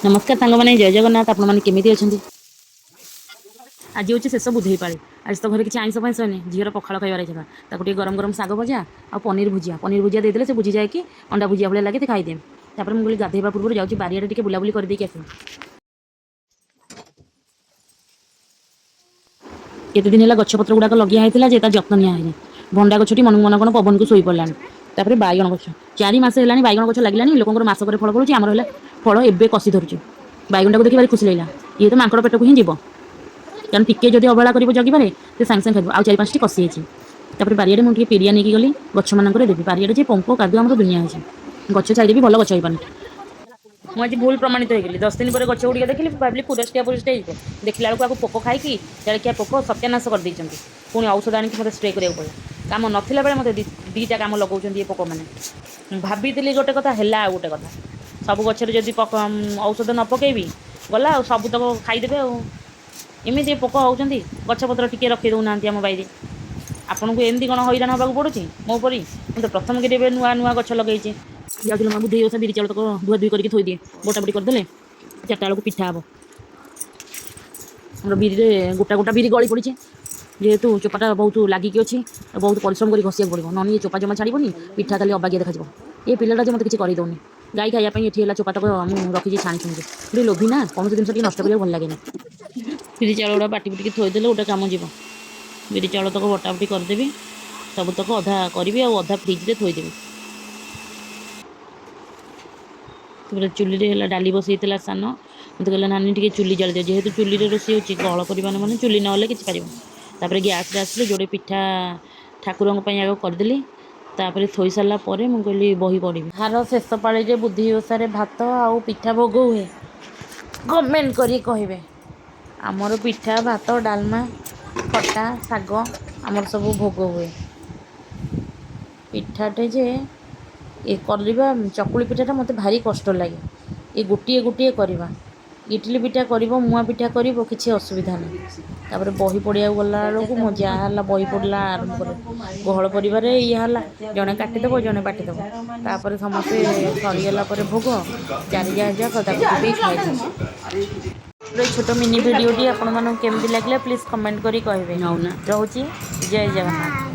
नमस्कार सांग मैंने जय जगन्नाथ आपमि अच्छा आज हूँ शेष बुधेई पाली आज तो घर किसी आईंस फैंस झीर पखाड़ खाइबार इच्छा गरम गरम शाग भजा आ पनीर भुजिया देदेले से बुझी जाए कि अंडा भुजिया भाई लगे खाईदे मुझे गाधेवा पूर्व जाऊँगी बारियाटे बुलाबुली करदेकी आस केते दिन है गछपत्र गुड़ाक लगिया होता जत्न निया भंडा गछटी मन मन कौन पवन को शोई पड़ा बैगण गछ 4 मास है बैगण गछ लगे लोक मास पर फल पड़ूँ आमर फल एवं कषि धरुचे बैगण को देखिए भारी खुशी लगे ये तो माकड़ पेट को ही जीव कारण टिके जब अवहेला कर जगिबारे तो सांगे सांगे खाइब आ 4-5 टी कषि होती बारियाड़े मुझे पेरिया नहीं गली गछ मान देवी बारियाड़े जे पंक कादुआ आम दुनिया है गछ चाहिए भी भल गछ हो पानी मुझे भूल प्रमाणित हो गली 10 दिन पर गछ गुड़िया देखिए भाविली पुरस्टिया देखला बेलू पोक खाई जड़िया पोक सत्यानाश कर पुणी औषध आनिक मत स्प्रे करा पड़ा कम नाला बेले मत दीटा कम लगाऊँ ये पोक मैंने भाभी गोटे कथा है आ गोटे कथा सब गचर जदि औषध न पकेबी गला सब तक खाईदे एमती पोक होती गछपत्र टी रखी दौना आम बाईरे आपन को एमती कौन हईराण हाँक पड़ूँ मो परी मुझे प्रथम कि नुआ नुआ गछ लगे जाऊँ बुधे ओसा बिरी चाउल तक धुआ धुई करके थोड़ी बोटा बुटी करदे 4टा बेलू पिठा हम आम बिरी गोटा गोटा बिरी गली पड़ी जेहेतु चोपाटा बहुत लगिकी अच्छी बहुत परिश्रम कर घसिया पड़ो नन ये चोपा जमा छाड़बनी पिठा खाली अबागिया देखा ये पिलाटा जो मत किसी करदौनी गाई खाइापी ये चोपा तक मुझे रखी छाणी छुणी गोटे लोभी ना कौन जिन नष्ट करा भल लगे बिरी चाउल गुड़ा बाटी बुटी थोदेले गोटे कम जीव बिरी चाउल तक बटा बुटी करदेवी सब तक अधा करी अधा फ्रिज थोदेवी चुली है डाली बसई सान मत कहला नानी टी चुली जल दिया जेहेतु चुली रोषे हो गहल कर मैंने चुली ना कि पार गैस आसले जोड़े पिठा ठाकुर आग करदेली तापर थोई सारा मुझे कहली बही पढ़ी हार शेष पाड़ी बुद्धि ओषार भात आउ पिठा भोग हुए कमेंट करी कहे आमर पिठा भात डालमा खटा शाग आमर सब भोग हुए पिठाटे जे ये करवा चकुली पिठाटा मत भारी कष्ट लगे ये गोटे गोटे करवा इडली पिठा कर मुआ पिठा कर किसी असुविधा नहीं बही पढ़िया गला बेलू मो जहाँ बही पढ़ला आरंभ कर गहल पर ये जड़े काटिदेव जड़े बाटिदेव तापर समस्ते सरीगला भोग 4 जा सदा खाई छोट मिनी भिडियोटी आपण केमती लगे प्लीज कमेंट करी कहे रोची जय जगन्नाथ।